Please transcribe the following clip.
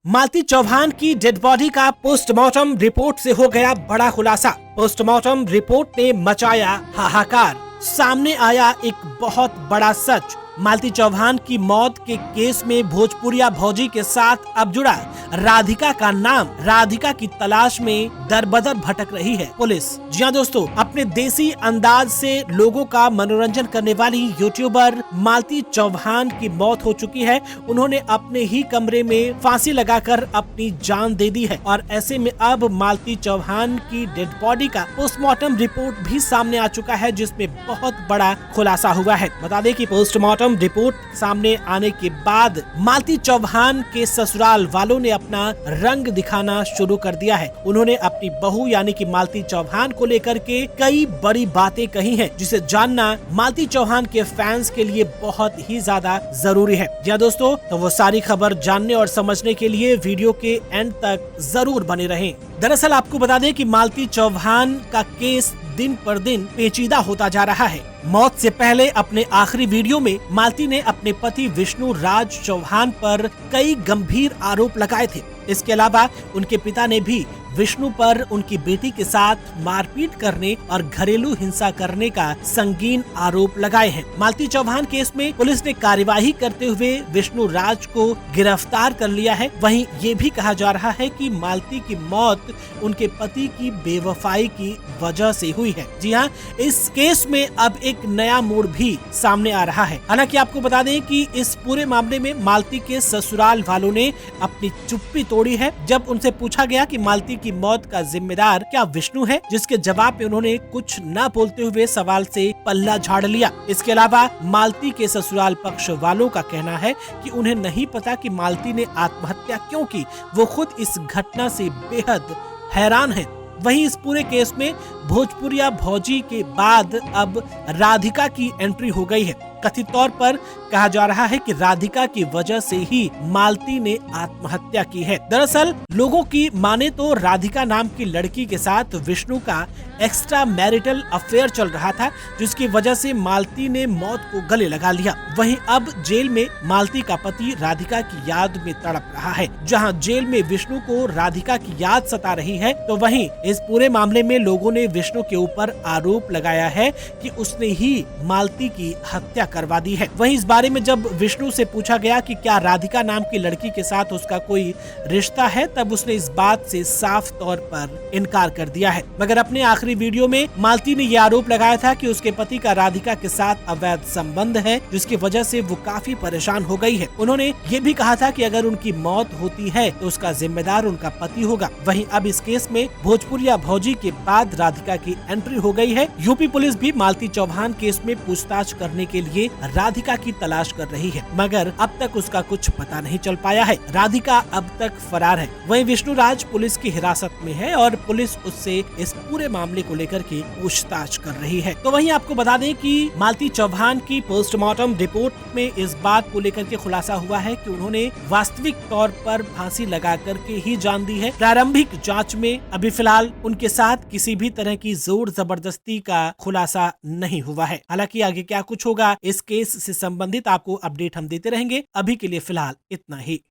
मालती चौहान की dead body का postmortem report से हो गया बड़ा खुलासा। पोस्टमार्टम रिपोर्ट ने मचाया हाहाकार। सामने आया एक बहुत बड़ा सच। मालती चौहान की मौत के केस में भोजपुरिया भौजी के साथ अब जुड़ा राधिका का नाम। राधिका की तलाश में दरबदर भटक रही है पुलिस। जी हाँ दोस्तों, अपने देसी अंदाज से लोगों का मनोरंजन करने वाली यूट्यूबर मालती चौहान की मौत हो चुकी है। उन्होंने अपने ही कमरे में फांसी लगाकर अपनी जान दे दी है और ऐसे में अब मालती चौहान की डेड बॉडी का पोस्टमार्टम रिपोर्ट भी सामने आ चुका है, जिसमें बहुत बड़ा खुलासा हुआ है। बता दें कि पोस्टमार्टम रिपोर्ट सामने आने के बाद मालती चौहान के ससुराल वालों ने अपना रंग दिखाना शुरू कर दिया है। उन्होंने अपनी बहू यानी कि मालती चौहान को लेकर के कई बड़ी बातें कही हैं, जिसे जानना मालती चौहान के फैंस के लिए बहुत ही ज्यादा जरूरी है। जी दोस्तों, तो वो सारी खबर जानने और समझने के लिए वीडियो के एंड तक जरूर बने रहें। दरअसल आपको बता दें कि मालती चौहान का केस दिन पर दिन पेचीदा होता जा रहा है। मौत से पहले अपने आखिरी वीडियो में मालती ने अपने पति विष्णु राज चौहान पर कई गंभीर आरोप लगाए थे। इसके अलावा उनके पिता ने भी विष्णु पर उनकी बेटी के साथ मारपीट करने और घरेलू हिंसा करने का संगीन आरोप लगाए हैं। मालती चौहान केस में पुलिस ने कार्यवाही करते हुए विष्णु राज को गिरफ्तार कर लिया है। वहीं ये भी कहा जा रहा है कि मालती की मौत उनके पति की बेवफाई की वजह से हुई है। जी हाँ, इस केस में अब एक नया मोड़ भी सामने आ रहा है। हालांकि आपको बता दें कि इस पूरे मामले में मालती के ससुराल वालों ने अपनी चुप्पी तोड़ी है। जब उनसे पूछा गया कि मालती की मौत का जिम्मेदार क्या विष्णु है, जिसके जवाब में उन्होंने कुछ न बोलते हुए सवाल से पल्ला झाड़ लिया। इसके अलावा मालती के ससुराल पक्ष वालों का कहना है कि उन्हें नहीं पता कि मालती ने आत्महत्या क्यों की। वो खुद इस घटना से बेहद हैरान है। वहीं इस पूरे केस में भोजपुरिया भौजी के बाद अब राधिका की एंट्री हो गई है। कथित तौर पर कहा जा रहा है कि राधिका की वजह से ही मालती ने आत्महत्या की है। दरअसल लोगों की माने तो राधिका नाम की लड़की के साथ विष्णु का एक्स्ट्रा मैरिटल अफेयर चल रहा था, जिसकी वजह से मालती ने मौत को गले लगा लिया। वहीं अब जेल में मालती का पति राधिका की याद में तड़प रहा है। जहां जेल में विष्णु को राधिका की याद सता रही है, तो वहीं इस पूरे मामले में लोगों ने विष्णु के ऊपर आरोप लगाया है कि उसने ही मालती की हत्या करवा दी है। वहीं इस बारे में जब विष्णु से पूछा गया कि क्या राधिका नाम की लड़की के साथ उसका कोई रिश्ता है, तब उसने इस बात से साफ तौर पर इनकार कर दिया है। मगर अपने आखिरी वीडियो में मालती ने यह आरोप लगाया था कि उसके पति का राधिका के साथ अवैध संबंध है, जिसकी वजह से वो काफी परेशान हो गई है। उन्होंने ये भी कहा था कि अगर उनकी मौत होती है तो उसका जिम्मेदार उनका पति होगा। वहीं अब इस केस में भोजपुरिया भौजी के बाद राधिका की एंट्री हो गई है। यूपी पुलिस भी मालती चौहान केस में पूछताछ करने के लिए राधिका की तलाश कर रही है, मगर अब तक उसका कुछ पता नहीं चल पाया है। राधिका अब तक फरार है। वहीं विष्णु राज पुलिस की हिरासत में है और पुलिस उससे इस पूरे मामले को लेकर के पूछताछ कर रही है। तो वहीं आपको बता दें कि मालती चौहान की पोस्टमार्टम रिपोर्ट में इस बात को लेकर के खुलासा हुआ है कि उन्होंने वास्तविक तौर पर फांसी लगा करके ही जान दी है। प्रारंभिक जाँच में अभी फिलहाल उनके साथ किसी भी तरह की जोर जबरदस्ती का खुलासा नहीं हुआ है। हालांकि आगे क्या कुछ होगा इस केस से संबंधित आपको अपडेट हम देते रहेंगे। अभी के लिए फिलहाल इतना ही।